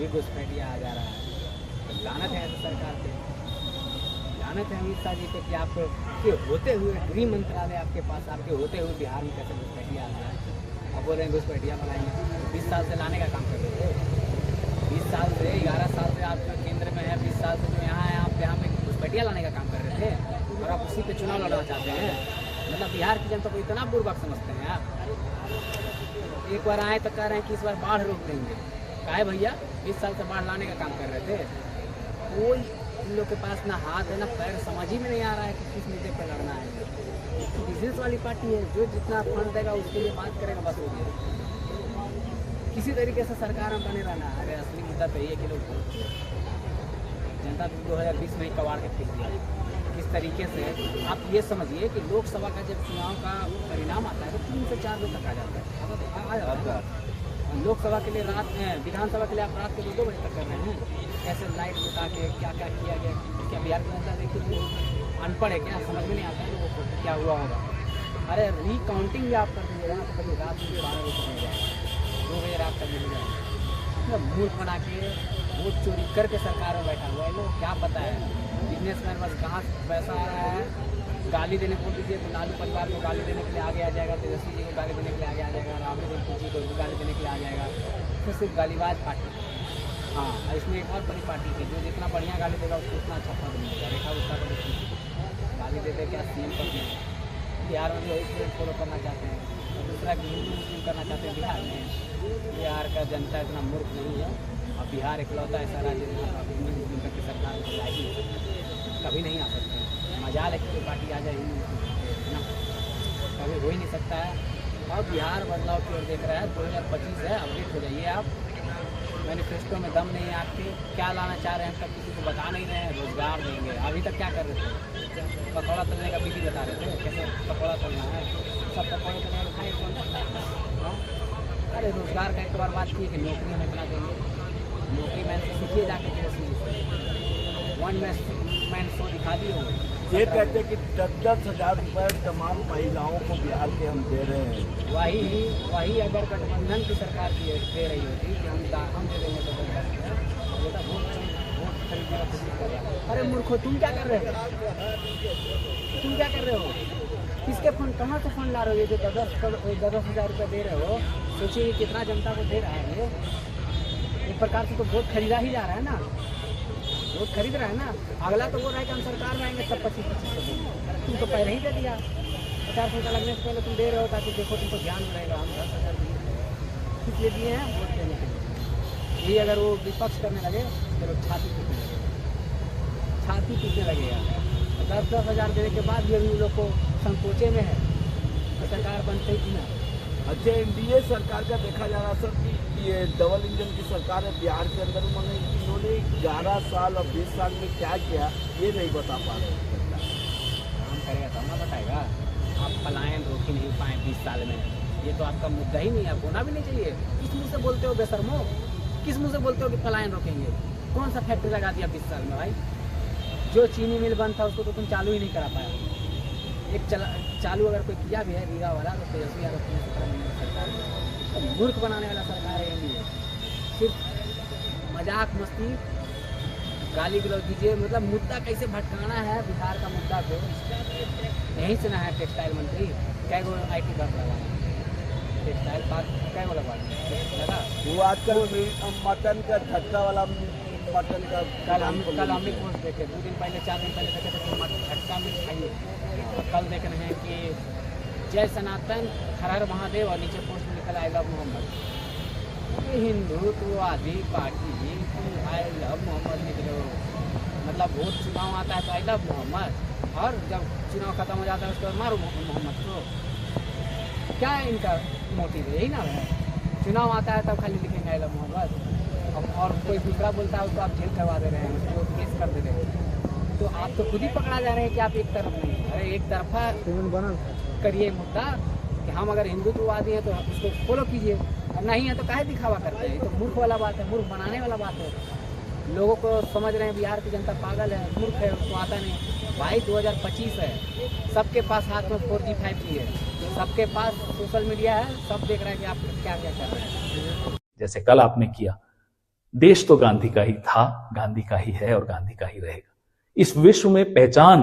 भी घुसपैठिया आ जा रहा है। तो लानत है सरकार पे, लानत है अमित शाह जी पे कि आपके होते हुए गृह मंत्रालय आपके पास, आपके होते हुए बिहार में कैसे घुसपैठिया आ गया। अब बोल रहे हैं घुसपैठिया बनाएंगे। 20 साल से लाने का काम कर रहे थे, 20 साल से 11 साल से आप जो केंद्र में है, 20 साल से जो यहाँ है, आप यहाँ पे घुसपैठिया लाने का काम कर रहे थे और आप उसी पे चुनाव लड़ना चाहते हैं। मतलब बिहार की जनता को इतना बुर्बक समझते हैं आप। एक बार आए तो कह रहे हैं कि इस बार बाढ़ रोक देंगे। काहे भैया, 20 साल से बाढ़ लाने का काम कर रहे थे। कोई इन लोग के पास ना हाथ है ना पैर, समझ ही में नहीं आ रहा है कि किस मुद्दे पर लड़ना है। बिजनेस वाली पार्टी है, जो जितना फंड देगा उसके लिए बात करेगा, बस हो गया। किसी तरीके से सरकार में बने रहना है। अरे असली मुद्दा तो ये कि लोग जनता 2020 में ही कबाड़ के फेंक दिया। किस तरीके से आप ये समझिए कि लोकसभा का जब चुनाव का परिणाम आता है तो 3 से 4 बजे तक आ जाता है। लोकसभा के लिए रात में, विधानसभा के लिए आप रात के 2 बजे तक कर रहे हैं। कैसे लाइट बुता के क्या क्या किया गया, क्या बिहार की जनता देखिए अनपढ़ है क्या, समझ में नहीं आता है लोगों को क्या हुआ होगा। अरे रिकाउंटिंग भी आप कर दीजिएगा तो कभी रात में 12 बजे तक मिल जाएगा, 2 बजे रात तक मिल जाएगा। मूर्ख बना के वोट चोरी करके सरकार में बैठा हुआ है। लोग क्या पता है बिजनेसमैन बस कहाँ पैसा आ रहा है, गाली देने को दीजिए तो लालू परिवार को गाली देने के लिए आगे आ जाएगा, तेजस्वी जी को गाली देने के लिए आगे आ जाएगा, रामदेव जी को भी गाली देने के लिए आ जाएगा। तो सिर्फ गालीबाज पार्टी। हाँ, इसमें एक और बड़ी पार्टी थी जो जितना बढ़िया गाली देगा उसको उतना अच्छा पद मिलेगा। रेखा गुप्ता को गाली देते क्या सीएम पद में, बिहार में भी वही ट्रेंड फॉलो करना चाहते हैं। और दूसरा कि हिंदू मुस्लिम करना चाहते हैं बिहार में। बिहार का जनता इतना मूर्ख नहीं है। अब बिहार इकलौता ऐसा राज्य जहाँ हिंदू मुस्लिम करके सरकार को ला ही नहीं सकते, कभी नहीं आ सकते। मजाल है कि कोई पार्टी आ जाए हिंदू मुस्लिम ना, कभी हो ही नहीं सकता है। और बिहार बदलाव की ओर देख रहा है। 2025 है, अपडेट हो जाइए आप। मैनिफेस्टो में दम नहीं है आपके, क्या लाना चाह रहे हैं तब किसी को बता नहीं रहे हैं। रोजगार देंगे, अभी तक क्या कर रहे थे, पकौड़ा तलने का विधि बता रहे थे, कैसे पकौड़ा तलना है, सब पकौड़े तलने का खाए कौन। अरे रोजगार का एक बार बात की कि नौकरी हमें इतना देंगे, नौकरी मैन से सीखिए जाके, जैसे 1 मैन शो दिखा दिए हो। ये कहते कि 10-10 हज़ार रुपये तमाम महिलाओं को बिहार के हम दे रहे हैं। वही अगर गठबंधन की सरकार दे रही होती कि हम दे देंगे तो बेटा वोट खरीदने का कोशिश कर रहा है। अरे मूर्खो, तुम क्या कर रहे हो, तुम क्या कर रहे हो, किसके फंड, कहाँ से फंड ला रहे हो। ये जो 10-10 हज़ार रुपये दे रहे हो, सोचिए कितना जनता को दे रहा है। ये एक प्रकार से तो वोट खरीदा ही जा रहा है ना, वोट खरीद रहा है ना। अगला तो वो रहा है कि हम सरकार में आएंगे तब 25-25 सौ तुम तो पहले ही दे दिया। 50 रुपये लगने से पहले तुम दे रहे हो ताकि देखो तुमको ध्यान में रहेगा। हम 10,000 दिए, किस लिए दिए हैं, वोट देने के लिए। यही अगर वो विपक्ष करने लगे तो लोग छाती पीटने लगेगा। 10-10 हज़ार देने के बाद भी अभी लोग को संकोचे में है तो सरकार बनते ही ना। अच्छा, एनडीए सरकार का देखा जा रहा सर कि ये डबल इंजन की सरकार है बिहार के अंदर। इन्होंने 11 साल और 20 साल में क्या किया ये नहीं बता पा रहे। काम करेगा तब ना बताएगा। आप पलायन रोक ही नहीं पाए 20 साल में, ये तो आपका मुद्दा ही नहीं है, होना भी नहीं चाहिए। किस मुँह से बोलते हो बेशर्मो, किस मुँह से बोलते हो कि पलायन रोकेंगे। कौन सा फैक्ट्री लगा दिया 20 साल में भाई। जो चीनी मिल बंद था उसको तो तुम चालू ही नहीं करा पाया। एक चालू अगर कोई किया भी है रीगा वाला तो तेजस्वी यादव की सरकार में तो मूर्ख बनाने वाला सरकार है ये। सिर्फ मजाक मस्ती गाली गलौज दीजिए। मतलब मुद्दा कैसे भटकाना है बिहार का मुद्दा को, यहीं से ना है। टेक्सटाइल मंत्री कै गो IT बस लगा, टेक्सटाइल पार्क कै गो लगा वो आजकल मटन का झटका वाला मटन का कल हम भी पोस्ट देखे 2 दिन पहले 4 दिन पहले देखे थे झटका में खाइए। कल देख रहे हैं कि जय सनातन हर हर महादेव और नीचे पोस्ट में लिखा आई लव मोहम्मद। ये हिंदुत्ववादी पार्टी आई लव मोहम्मद लिख रहे हो। मतलब वोट चुनाव आता है तो आई लव मोहम्मद, और जब चुनाव खत्म हो जाता है उसके बाद मारो मोहम्मद को। क्या है इनका मोटिव, यही ना है। चुनाव आता है तब खाली लिखेंगे आई लव मोहम्मद, और कोई दूसरा बोलता है उसको आप जेल करवा दे रहे हैं, उसको केस कर दे रहे हैं। तो आप तो खुद ही पकड़ा जा रहे हैं कि आप एक तरफ नहीं। अरे एक तरफा करिए मुद्दा कि हम अगर हिंदुत्ववादी हैं तो उसको फॉलो कीजिए, और नहीं है तो काहे दिखावा करते हैं। ये तो मूर्ख वाला बात है, मूर्ख बनाने वाला बात है। लोगों को समझ रहे हैं बिहार की जनता पागल है, मूर्ख है, उसको आता नहीं। भाई 2025 है, सबके पास हाथ में 4G 5G है, सबके पास सोशल मीडिया है, सब देख रहे हैं कि आप क्या क्या कर रहे हैं। जैसे कल आपने किया देश तो गांधी का ही था, गांधी का ही है और गांधी का ही रहेगा। इस विश्व में पहचान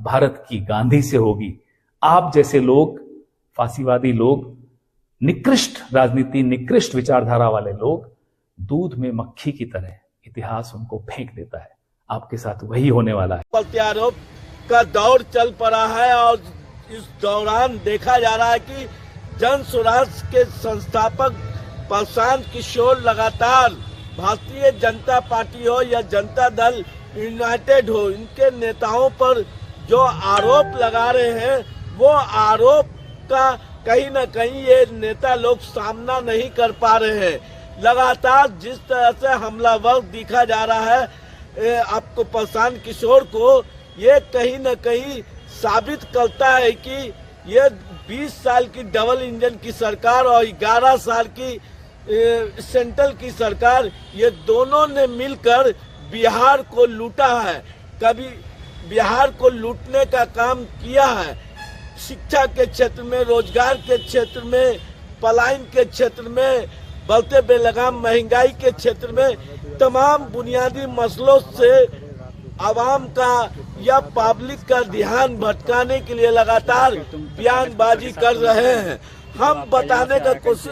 भारत की गांधी से होगी। आप जैसे लोग, फांसीवादी लोग, निकृष्ट राजनीति, निकृष्ट विचारधारा वाले लोग दूध में मक्खी की तरह इतिहास उनको फेंक देता है। आपके साथ वही होने वाला है। प्रत्यारोप का दौर चल पड़ा है और इस दौरान देखा जा रहा है कि जन स्वराज के संस्थापक प्रशांत किशोर लगातार भारतीय जनता पार्टी हो या जनता दल यूनाइटेड हो, इनके नेताओं पर जो आरोप लगा रहे हैं वो आरोप का कहीं न कहीं ये नेता लोग सामना नहीं कर पा रहे हैं। लगातार जिस तरह से हमलावर दिखा जा रहा है आपको प्रशांत किशोर को, ये कहीं न कहीं साबित करता है कि ये 20 साल की डबल इंजन की सरकार और 11 साल की सेंट्रल की सरकार, ये दोनों ने मिलकर बिहार को लूटा है। कभी बिहार को लूटने का काम किया है। शिक्षा के क्षेत्र में, रोजगार के क्षेत्र में, पलायन के क्षेत्र में, बढ़ते बेलगाम महंगाई के क्षेत्र में, तमाम बुनियादी मसलों से आवाम का या पब्लिक का ध्यान भटकाने के लिए लगातार बयानबाजी कर रहे हैं। हम बताने का कोशिश